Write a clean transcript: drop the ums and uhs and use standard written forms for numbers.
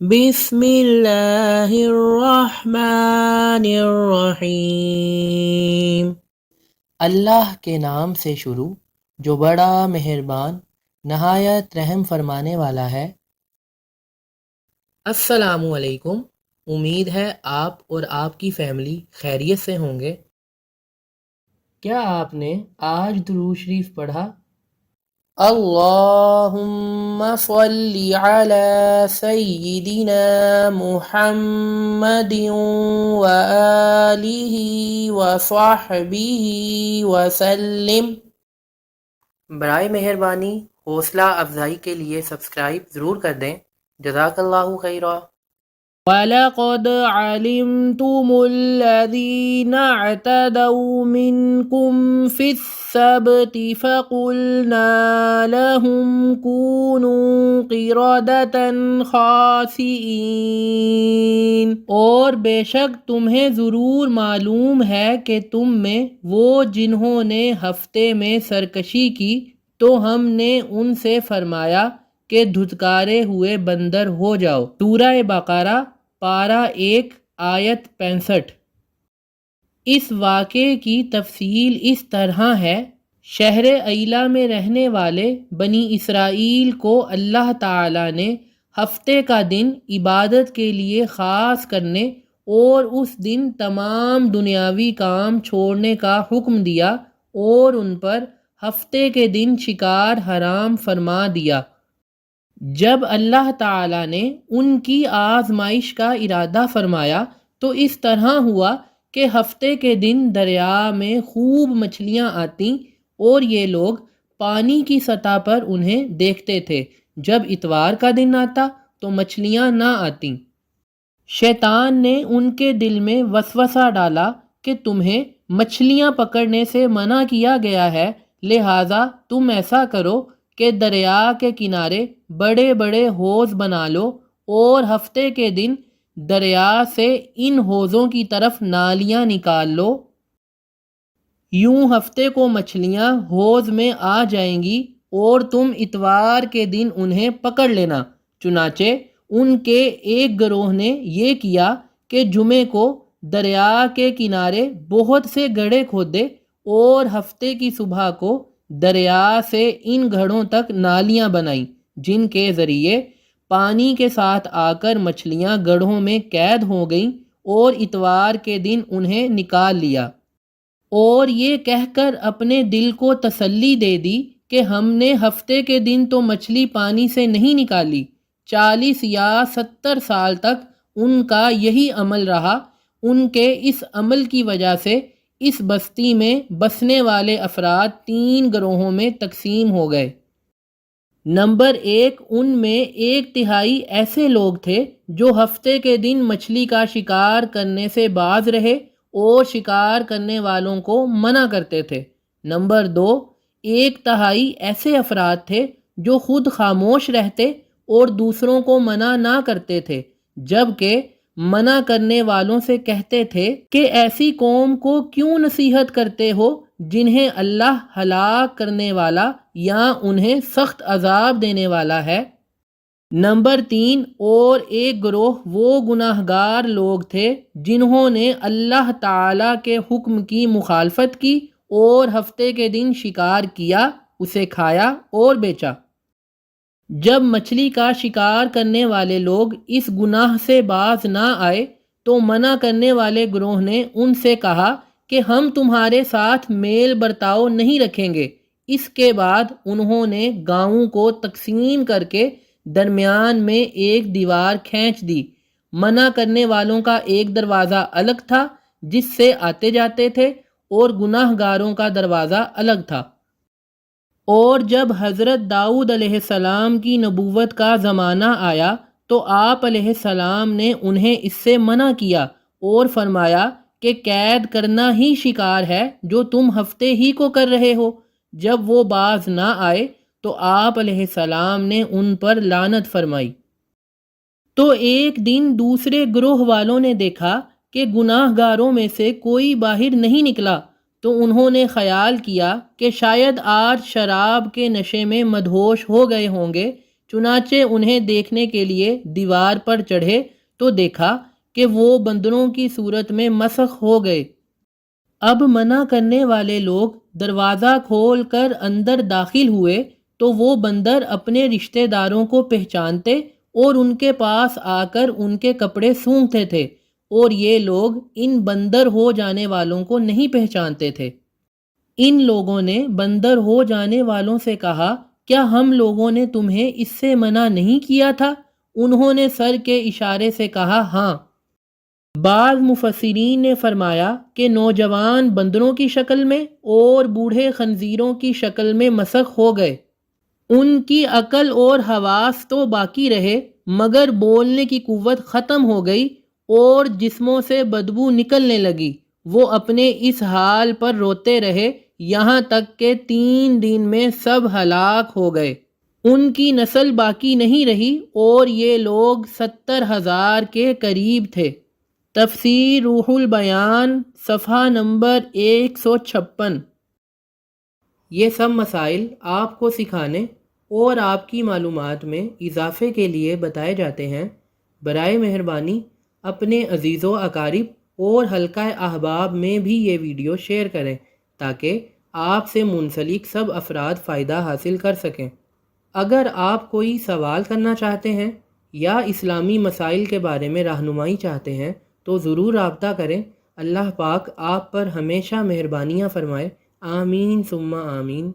بسم اللہ الرحمن الرحیم۔ اللہ کے نام سے شروع جو بڑا مہربان نہایت رحم فرمانے والا ہے۔ السلام علیکم، امید ہے آپ اور آپ کی فیملی خیریت سے ہوں گے۔ کیا آپ نے آج درود شریف پڑھا؟ اللہم صلی علی سیدنا محمد وآلہ وصحبہ وسلم۔ برائے مہربانی حوصلہ افزائی کے لیے سبسکرائب ضرور کر دیں، جزاک اللہ خیرا۔ وَلَقَدْ عَلِمْتُمُ الَّذِينَ اعْتَدَوْا مِنْكُمْ فِي السَّبْتِ فَقُلْنَا لَهُمْ كُونُوا قِرَدَةً خَاسِئِينَ۔ اور بے شک تمہیں ضرور معلوم ہے کہ تم میں وہ جنہوں نے ہفتے میں سرکشی کی تو ہم نے ان سے فرمایا کہ دھتکارے ہوئے بندر ہو جاؤ۔ سورہ بقرہ پارہ 1 آیت 65۔ اس واقعے کی تفصیل اس طرح ہے۔ شہر ایلہ میں رہنے والے بنی اسرائیل کو اللہ تعالیٰ نے ہفتے کا دن عبادت کے لیے خاص کرنے اور اس دن تمام دنیاوی کام چھوڑنے کا حکم دیا اور ان پر ہفتے کے دن شکار حرام فرما دیا۔ جب اللہ تعالیٰ نے ان کی آزمائش کا ارادہ فرمایا تو اس طرح ہوا کہ ہفتے کے دن دریا میں خوب مچھلیاں آتیں اور یہ لوگ پانی کی سطح پر انہیں دیکھتے تھے۔ جب اتوار کا دن آتا تو مچھلیاں نہ آتیں۔ شیطان نے ان کے دل میں وسوسہ ڈالا کہ تمہیں مچھلیاں پکڑنے سے منع کیا گیا ہے، لہٰذا تم ایسا کرو کہ دریا کے کنارے بڑے بڑے حوض بنا لو اور ہفتے کے دن دریا سے ان حوضوں کی طرف نالیاں نکال لو۔ یوں ہفتے کو مچھلیاں حوض میں آ جائیں گی اور تم اتوار کے دن انہیں پکڑ لینا۔ چنانچہ ان کے ایک گروہ نے یہ کیا کہ جمعے کو دریا کے کنارے بہت سے گڑھے کھودے اور ہفتے کی صبح کو دریا سے ان گڑھوں تک نالیاں بنائیں جن کے ذریعے پانی کے ساتھ آ کر مچھلیاں گڑھوں میں قید ہو گئیں اور اتوار کے دن انہیں نکال لیا، اور یہ کہہ کر اپنے دل کو تسلی دے دی کہ ہم نے ہفتے کے دن تو مچھلی پانی سے نہیں نکالی۔ 40 یا 70 سال تک ان کا یہی عمل رہا۔ ان کے اس عمل کی وجہ سے اس بستی میں بسنے والے افراد 3 گروہوں میں تقسیم ہو گئے۔ نمبر 1، ان میں 1/3 ایسے لوگ تھے جو ہفتے کے دن مچھلی کا شکار کرنے سے باز رہے اور شکار کرنے والوں کو منع کرتے تھے۔ نمبر 2، 1/3 ایسے افراد تھے جو خود خاموش رہتے اور دوسروں کو منع نہ کرتے تھے، جبکہ منع کرنے والوں سے کہتے تھے کہ ایسی قوم کو کیوں نصیحت کرتے ہو جنہیں اللہ ہلاک کرنے والا یا انہیں سخت عذاب دینے والا ہے۔ نمبر 3، اور ایک گروہ وہ گناہ گار لوگ تھے جنہوں نے اللہ تعالیٰ کے حکم کی مخالفت کی اور ہفتے کے دن شکار کیا، اسے کھایا اور بیچا۔ جب مچھلی کا شکار کرنے والے لوگ اس گناہ سے باز نہ آئے تو منع کرنے والے گروہ نے ان سے کہا کہ ہم تمہارے ساتھ میل برتاؤ نہیں رکھیں گے۔ اس کے بعد انہوں نے گاؤں کو تقسیم کر کے درمیان میں ایک دیوار کھینچ دی۔ منع کرنے والوں کا ایک دروازہ الگ تھا جس سے آتے جاتے تھے اور گناہ گاروں کا دروازہ الگ تھا۔ اور جب حضرت داؤد علیہ السلام کی نبوت کا زمانہ آیا تو آپ علیہ السلام نے انہیں اس سے منع کیا اور فرمایا کہ قید کرنا ہی شکار ہے جو تم ہفتے ہی کو کر رہے ہو۔ جب وہ باز نہ آئے تو آپ علیہ السلام نے ان پر لعنت فرمائی۔ تو ایک دن دوسرے گروہ والوں نے دیکھا کہ گناہ گاروں میں سے کوئی باہر نہیں نکلا، تو انہوں نے خیال کیا کہ شاید آج شراب کے نشے میں مدہوش ہو گئے ہوں گے، چنانچہ انہیں دیکھنے کے لیے دیوار پر چڑھے تو دیکھا کہ وہ بندروں کی صورت میں مسخ ہو گئے۔ اب منع کرنے والے لوگ دروازہ کھول کر اندر داخل ہوئے تو وہ بندر اپنے رشتہ داروں کو پہچانتے اور ان کے پاس آ کر ان کے کپڑے سونگھتے تھے، اور یہ لوگ ان بندر ہو جانے والوں کو نہیں پہچانتے تھے۔ ان لوگوں نے بندر ہو جانے والوں سے کہا، کیا ہم لوگوں نے تمہیں اس سے منع نہیں کیا تھا؟ انہوں نے سر کے اشارے سے کہا، ہاں۔ بعض مفسرین نے فرمایا کہ نوجوان بندروں کی شکل میں اور بوڑھے خنزیروں کی شکل میں مسخ ہو گئے۔ ان کی عقل اور حواس تو باقی رہے، مگر بولنے کی قوت ختم ہو گئی اور جسموں سے بدبو نکلنے لگی۔ وہ اپنے اس حال پر روتے رہے یہاں تک کہ 3 دن میں سب ہلاک ہو گئے۔ ان کی نسل باقی نہیں رہی اور یہ لوگ 70,000 کے قریب تھے۔ تفسیر روح البیان صفحہ نمبر 156۔ یہ سب مسائل آپ کو سکھانے اور آپ کی معلومات میں اضافے کے لیے بتائے جاتے ہیں۔ برائے مہربانی اپنے عزیز و اقارب اور حلقہ احباب میں بھی یہ ویڈیو شیئر کریں تاکہ آپ سے منسلک سب افراد فائدہ حاصل کر سکیں۔ اگر آپ کوئی سوال کرنا چاہتے ہیں یا اسلامی مسائل کے بارے میں رہنمائی چاہتے ہیں تو ضرور رابطہ کریں۔ اللہ پاک آپ پر ہمیشہ مہربانیاں فرمائے۔ آمین ثم آمین۔